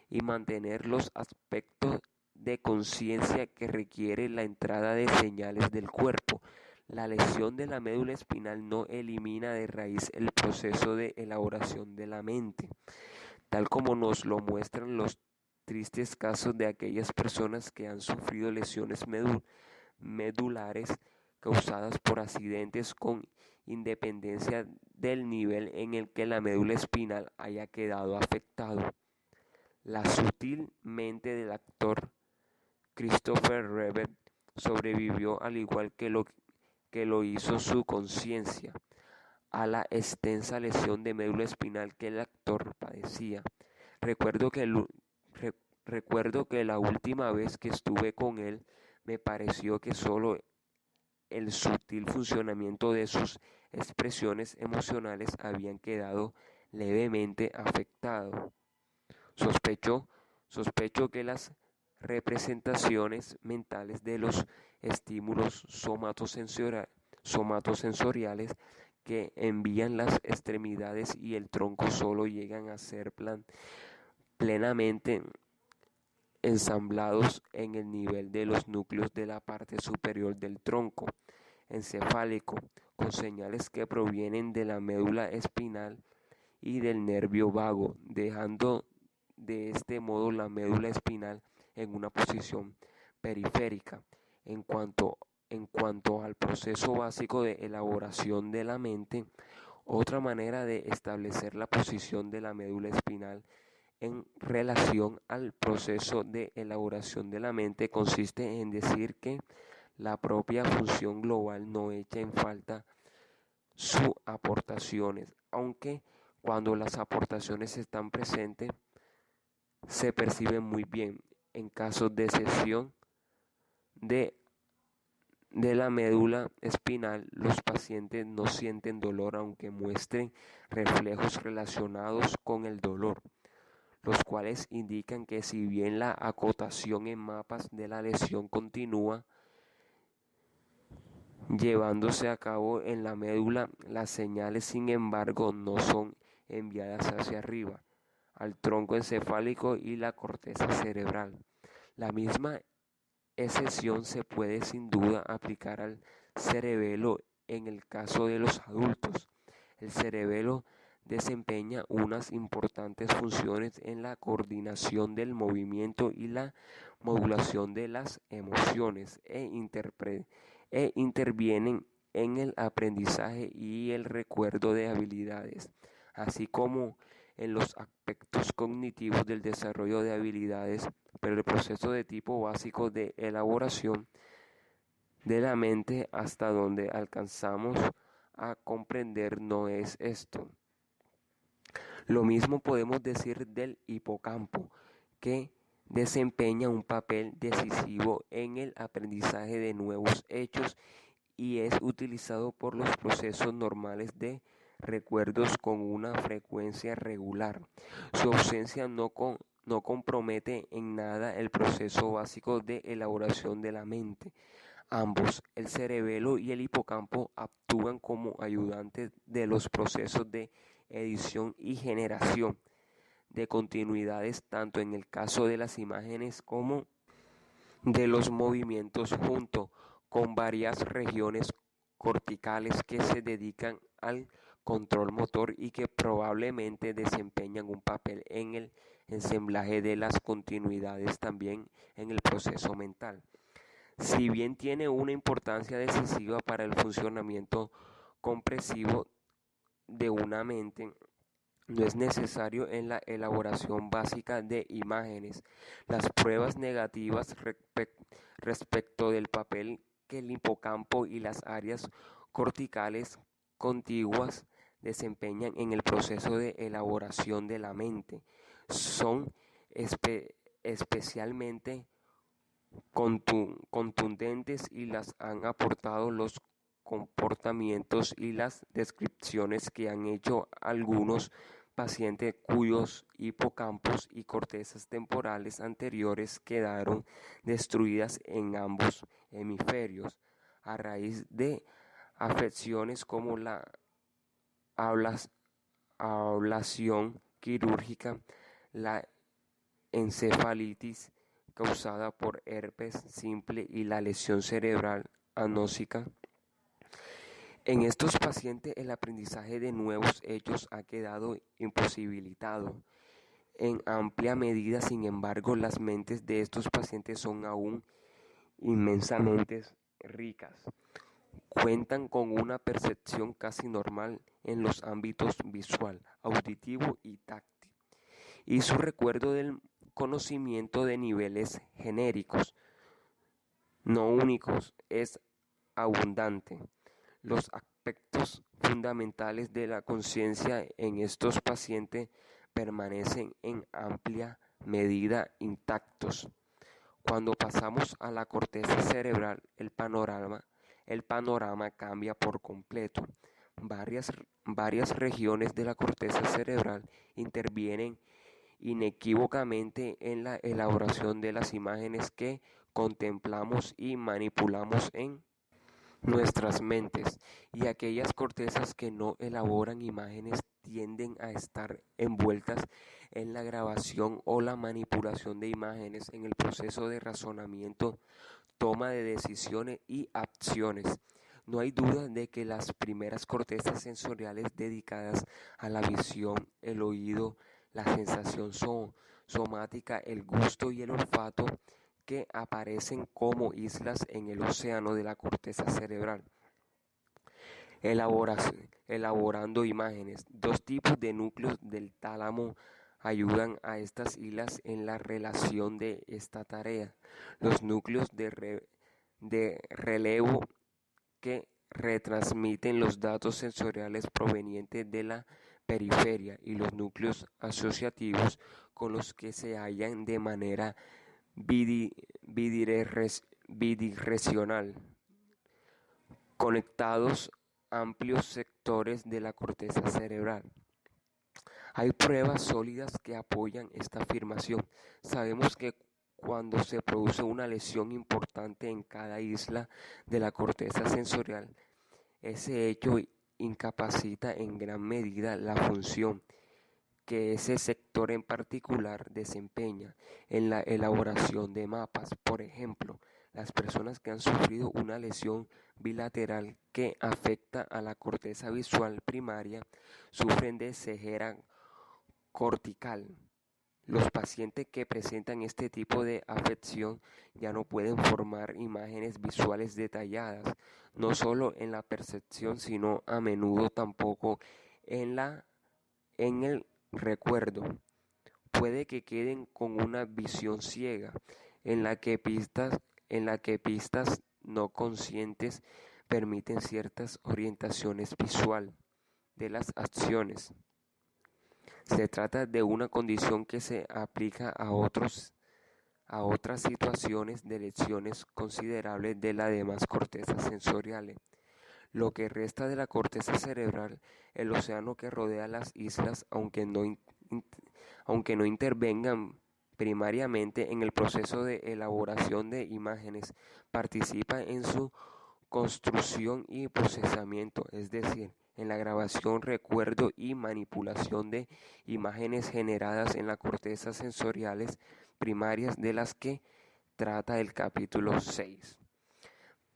y mantener los aspectos de conciencia que requiere la entrada de señales del cuerpo. La lesión de la médula espinal no elimina de raíz el proceso de elaboración de la mente, tal como nos lo muestran los tristes casos de aquellas personas que han sufrido lesiones medulares causadas por accidentes, con independencia del nivel en el que la médula espinal haya quedado afectado. La sutil mente del actor Christopher Reeve sobrevivió, al igual que lo hizo su conciencia, a la extensa lesión de médula espinal que el actor padecía. Recuerdo que la última vez que estuve con él me pareció que solo el sutil funcionamiento de sus expresiones emocionales habían quedado levemente afectado. Sospecho que las representaciones mentales de los estímulos somatosensoriales que envían las extremidades y el tronco solo llegan a ser plenamente ensamblados en el nivel de los núcleos de la parte superior del tronco encefálico, con señales que provienen de la médula espinal y del nervio vago, dejando de este modo la médula espinal en una posición periférica. En cuanto al proceso básico de elaboración de la mente, otra manera de establecer la posición de la médula espinal en relación al proceso de elaboración de la mente consiste en decir que la propia función global no echa en falta sus aportaciones, aunque cuando las aportaciones están presentes se perciben muy bien. En casos de cesión de la médula espinal, los pacientes no sienten dolor aunque muestren reflejos relacionados con el dolor, los cuales indican que si bien la acotación en mapas de la lesión continúa llevándose a cabo en la médula, las señales sin embargo no son enviadas hacia arriba, al tronco encefálico y la corteza cerebral. La misma excepción se puede sin duda aplicar al cerebelo en el caso de los adultos. El cerebelo desempeña unas importantes funciones en la coordinación del movimiento y la modulación de las emociones e intervienen en el aprendizaje y el recuerdo de habilidades, así como en los aspectos cognitivos del desarrollo de habilidades, pero el proceso de tipo básico de elaboración de la mente hasta donde alcanzamos a comprender no es esto. Lo mismo podemos decir del hipocampo, que desempeña un papel decisivo en el aprendizaje de nuevos hechos y es utilizado por los procesos normales de recuerdos con una frecuencia regular. Su ausencia no compromete en nada el proceso básico de elaboración de la mente. Ambos, el cerebelo y el hipocampo, actúan como ayudantes de los procesos de edición y generación de continuidades, tanto en el caso de las imágenes como de los movimientos, junto con varias regiones corticales que se dedican al control motor y que probablemente desempeñan un papel en el ensamblaje de las continuidades, también en el proceso mental. Si bien tiene una importancia decisiva para el funcionamiento comprensivo de una mente, no es necesario en la elaboración básica de imágenes. Las pruebas negativas respecto del papel que el hipocampo y las áreas corticales contiguas desempeñan en el proceso de elaboración de la mente. Son especialmente contundentes y las han aportado los comportamientos y las descripciones que han hecho algunos pacientes cuyos hipocampos y cortezas temporales anteriores quedaron destruidas en ambos hemisferios a raíz de afecciones como la ablación quirúrgica, la encefalitis causada por herpes simple y la lesión cerebral anóxica. En estos pacientes el aprendizaje de nuevos hechos ha quedado imposibilitado. En amplia medida, sin embargo, las mentes de estos pacientes son aún inmensamente ricas. Cuentan con una percepción casi normal en los ámbitos visual, auditivo y táctil, y su recuerdo del conocimiento de niveles genéricos, no únicos, es abundante. Los aspectos fundamentales de la conciencia en estos pacientes permanecen en amplia medida intactos. Cuando pasamos a la corteza cerebral, el panorama cambia por completo. Varias regiones de la corteza cerebral intervienen inequívocamente en la elaboración de las imágenes que contemplamos y manipulamos en nuestras mentes, y aquellas cortezas que no elaboran imágenes tienden a estar envueltas en la grabación o la manipulación de imágenes en el proceso de razonamiento, toma de decisiones y acciones. No hay duda de que las primeras cortezas sensoriales dedicadas a la visión, el oído, la sensación somática, el gusto y el olfato, que aparecen como islas en el océano de la corteza cerebral, elaborando imágenes. Dos tipos de núcleos del tálamo ayudan a estas islas en la realización de esta tarea: los núcleos de relevo, que retransmiten los datos sensoriales provenientes de la periferia, y los núcleos asociativos, con los que se hallan de manera bidireccional conectados amplios sectores de la corteza cerebral. Hay pruebas sólidas que apoyan esta afirmación. Sabemos que cuando se produce una lesión importante en cada isla de la corteza sensorial, ese hecho incapacita en gran medida la función que ese sector en particular desempeña en la elaboración de mapas. Por ejemplo, las personas que han sufrido una lesión bilateral que afecta a la corteza visual primaria sufren de ceguera cortical. Los pacientes que presentan este tipo de afección ya no pueden formar imágenes visuales detalladas, no solo en la percepción, sino a menudo tampoco en el recuerdo. Puede que queden con una visión ciega, en la que pistas no conscientes permiten ciertas orientaciones visual de las acciones. Se trata de una condición que se aplica a otras situaciones de lesiones considerables de las demás cortezas sensoriales. Lo que resta de la corteza cerebral, el océano que rodea las islas, aunque no intervengan primariamente en el proceso de elaboración de imágenes, participa en su construcción y procesamiento, es decir, en la grabación, recuerdo y manipulación de imágenes generadas en las cortezas sensoriales primarias, de las que trata el capítulo 6.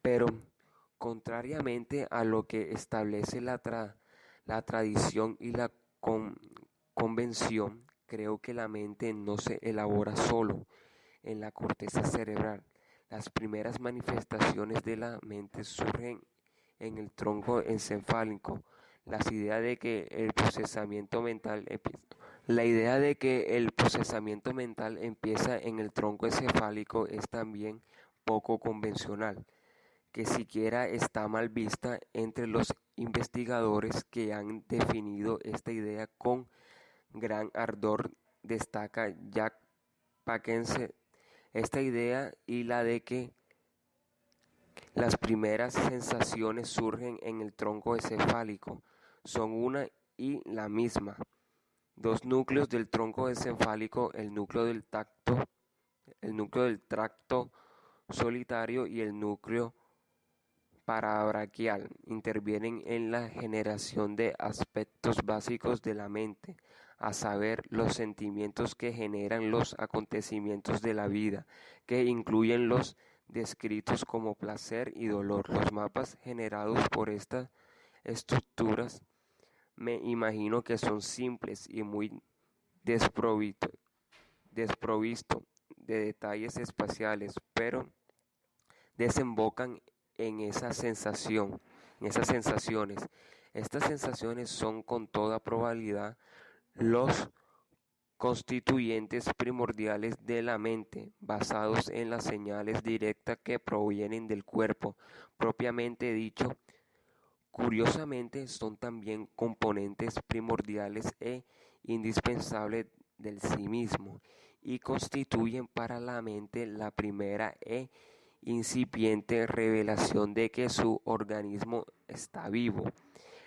Pero, contrariamente a lo que establece la tradición y la convención, creo que la mente no se elabora solo en la corteza cerebral. Las primeras manifestaciones de la mente surgen en el tronco encefálico. La idea de que el procesamiento mental empieza en el tronco encefálico es también poco convencional. que siquiera está mal vista entre los investigadores que han definido esta idea con gran ardor, destaca Jack Packens. Esta idea y la de que las primeras sensaciones surgen en el tronco encefálico son una y la misma. Dos núcleos del tronco encefálico, el núcleo del tracto solitario y el núcleo parabraquial, intervienen en la generación de aspectos básicos de la mente, a saber, los sentimientos que generan los acontecimientos de la vida, que incluyen los descritos como placer y dolor. Los mapas generados por estas estructuras me imagino que son simples y muy desprovisto de detalles espaciales, pero desembocan en esa sensación, en esas sensaciones. Estas sensaciones son con toda probabilidad los constituyentes primordiales de la mente, basados en las señales directas que provienen del cuerpo, propiamente dicho. Curiosamente, son también componentes primordiales e indispensables del sí mismo, y constituyen para la mente la primera e incipiente revelación de que su organismo está vivo.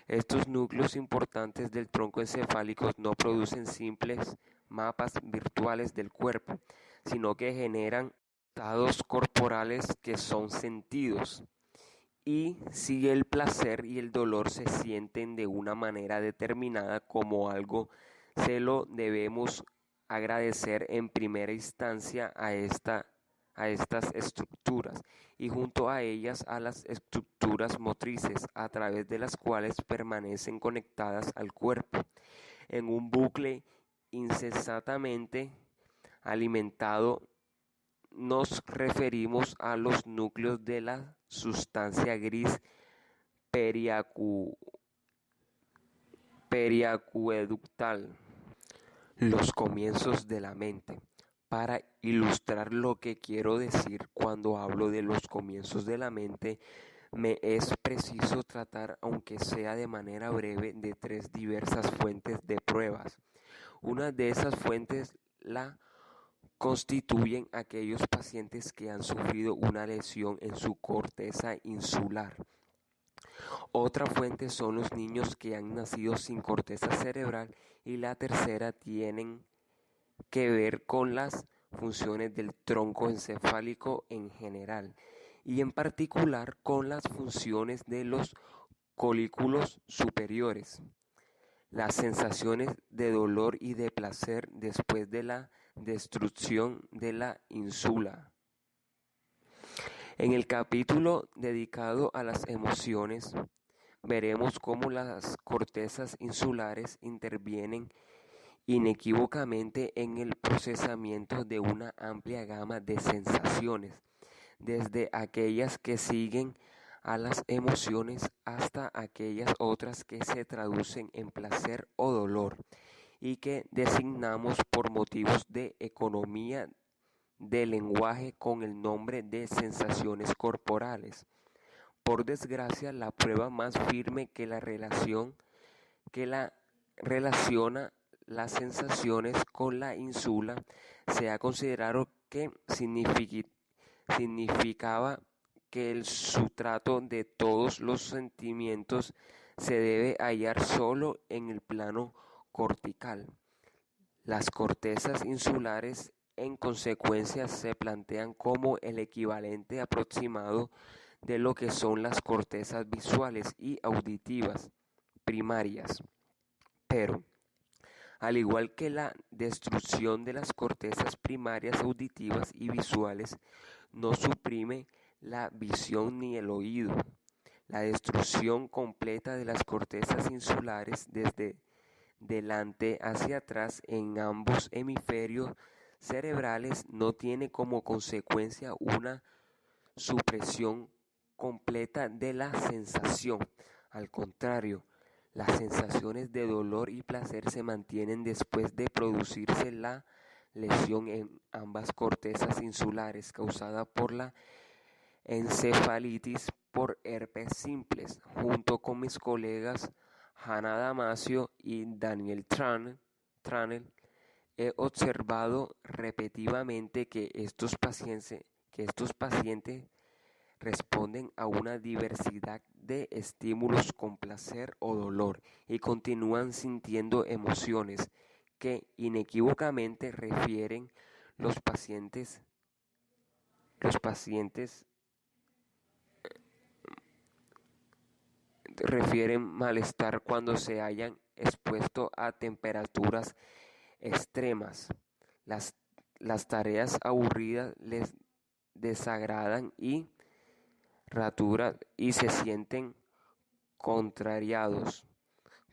Estos núcleos importantes del tronco encefálico no producen simples mapas virtuales del cuerpo, sino que generan estados corporales que son sentidos. Y si el placer y el dolor se sienten de una manera determinada como algo, se lo debemos agradecer en primera instancia a estas estructuras y junto a ellas a las estructuras motrices a través de las cuales permanecen conectadas al cuerpo en un bucle incessantemente alimentado. Nos referimos a los núcleos de la sustancia gris periacueductal, los comienzos de la mente. Para ilustrar lo que quiero decir cuando hablo de los comienzos de la mente, me es preciso tratar, aunque sea de manera breve, de tres diversas fuentes de pruebas. Una de esas fuentes la constituyen aquellos pacientes que han sufrido una lesión en su corteza insular. Otra fuente son los niños que han nacido sin corteza cerebral y la tercera tienen que ver con las funciones del tronco encefálico en general y en particular con las funciones de los colículos superiores. Las sensaciones de dolor y de placer después de la destrucción de la ínsula. En el capítulo dedicado a las emociones, veremos cómo las cortezas insulares intervienen inequívocamente en el procesamiento de una amplia gama de sensaciones, desde aquellas que siguen a las emociones hasta aquellas otras que se traducen en placer o dolor y que designamos por motivos de economía del lenguaje con el nombre de sensaciones corporales. Por desgracia, la prueba más firme que la relaciona las sensaciones con la ínsula se ha considerado que significaba que el sustrato de todos los sentimientos se debe hallar solo en el plano cortical. Las cortezas insulares, en consecuencia, se plantean como el equivalente aproximado de lo que son las cortezas visuales y auditivas primarias. Pero, al igual que la destrucción de las cortezas primarias auditivas y visuales no suprime la visión ni el oído, la destrucción completa de las cortezas insulares desde delante hacia atrás en ambos hemisferios cerebrales no tiene como consecuencia una supresión completa de la sensación. Al contrario, las sensaciones de dolor y placer se mantienen después de producirse la lesión en ambas cortezas insulares causada por la encefalitis por herpes simplex. Junto con mis colegas Hannah Damasio y Daniel Tranel, he observado repetidamente que estos pacientes responden a una diversidad de estímulos con placer o dolor y continúan sintiendo emociones que inequívocamente los pacientes refieren malestar cuando se hayan expuesto a temperaturas extremas. Las tareas aburridas les desagradan y se sienten contrariados.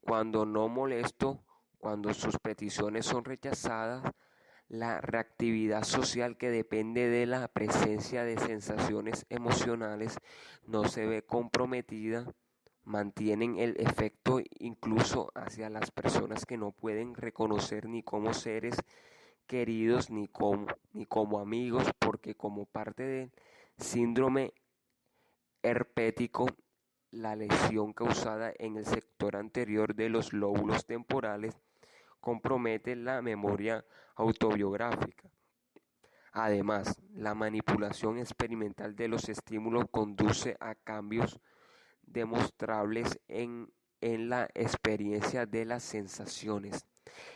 Cuando no molesto, cuando sus peticiones son rechazadas, la reactividad social, que depende de la presencia de sensaciones emocionales, no se ve comprometida. Mantienen el efecto incluso hacia las personas que no pueden reconocer ni como seres queridos ni como amigos, porque como parte del síndrome herpético, la lesión causada en el sector anterior de los lóbulos temporales compromete la memoria autobiográfica. Además, la manipulación experimental de los estímulos conduce a cambios demostrables en la experiencia de las sensaciones.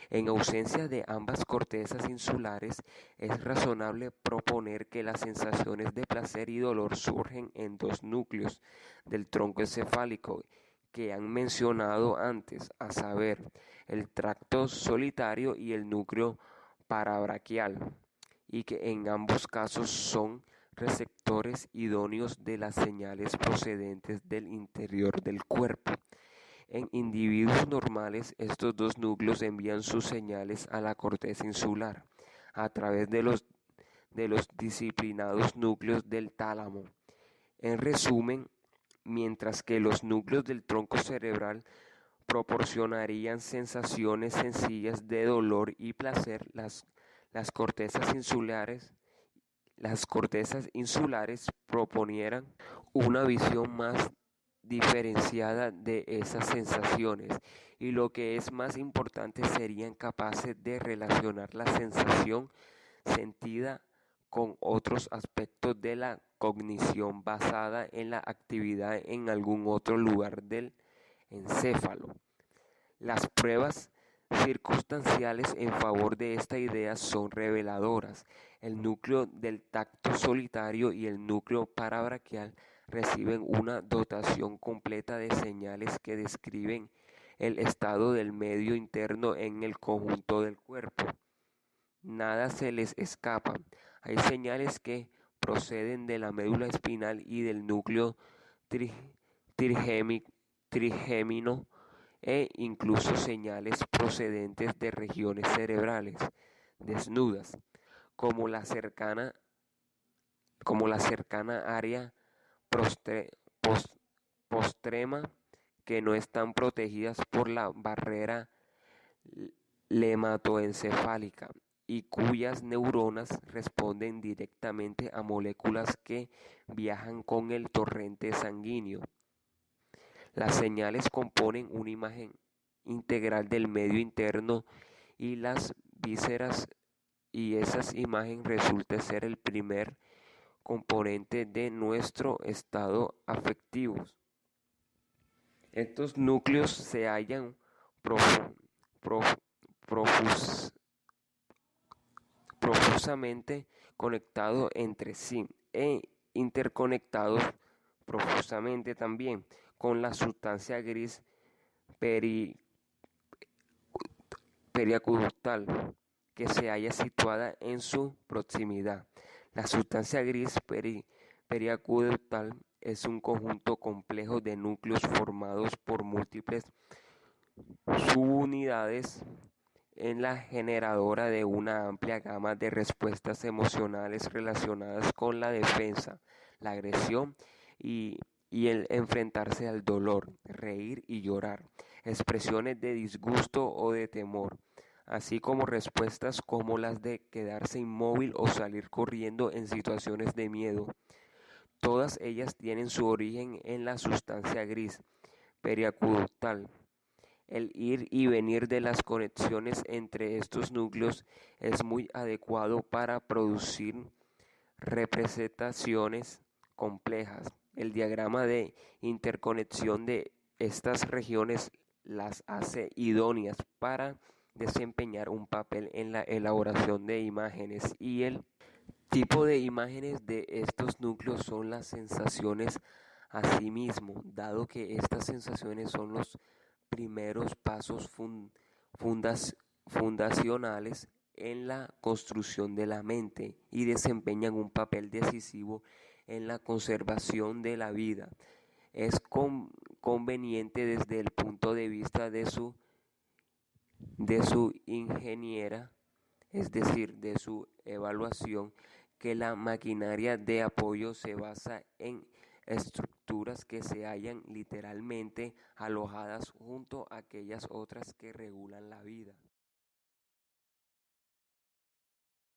En ausencia de ambas cortezas insulares, es razonable proponer que las sensaciones de placer y dolor surgen en dos núcleos del tronco encefálico que han mencionado antes, a saber, el tracto solitario y el núcleo parabraquial, y que en ambos casos son receptores idóneos de las señales procedentes del interior del cuerpo. En individuos normales, estos dos núcleos envían sus señales a la corteza insular a través de los disciplinados núcleos del tálamo. En resumen, mientras que los núcleos del tronco cerebral proporcionarían sensaciones sencillas de dolor y placer, las cortezas insulares proponieran una visión más diferenciada de esas sensaciones, y lo que es más importante, serían capaces de relacionar la sensación sentida con otros aspectos de la cognición basada en la actividad en algún otro lugar del encéfalo. Las pruebas circunstanciales en favor de esta idea son reveladoras. El núcleo del tacto solitario y el núcleo parabraquial reciben una dotación completa de señales que describen el estado del medio interno en el conjunto del cuerpo. Nada se les escapa. Hay señales que proceden de la médula espinal y del núcleo trigémino, e incluso señales procedentes de regiones cerebrales desnudas, como la cercana área postrema, que no están protegidas por la barrera lematoencefálica y cuyas neuronas responden directamente a moléculas que viajan con el torrente sanguíneo. Las señales componen una imagen integral del medio interno y las vísceras, y esa imagen resulta ser el primer componente de nuestro estado afectivo. Estos núcleos se hallan profusamente conectados entre sí e interconectados profusamente también con la sustancia gris periacutal que se halla situada en su proximidad. La sustancia gris periacutal es un conjunto complejo de núcleos formados por múltiples subunidades en la generadora de una amplia gama de respuestas emocionales relacionadas con la defensa, la agresión y el enfrentarse al dolor, reír y llorar, expresiones de disgusto o de temor, así como respuestas como las de quedarse inmóvil o salir corriendo en situaciones de miedo. Todas ellas tienen su origen en la sustancia gris periacutal. El ir y venir de las conexiones entre estos núcleos es muy adecuado para producir representaciones complejas. El diagrama de interconexión de estas regiones las hace idóneas para desempeñar un papel en la elaboración de imágenes, y el tipo de imágenes de estos núcleos son las sensaciones asimismo, dado que estas sensaciones son los primeros pasos fundacionales en la construcción de la mente y desempeñan un papel decisivo en la conservación de la vida. Es conveniente desde el punto de vista de su ingeniera, es decir, de su evaluación, que la maquinaria de apoyo se basa en estructuras que se hallan literalmente alojadas junto a aquellas otras que regulan la vida.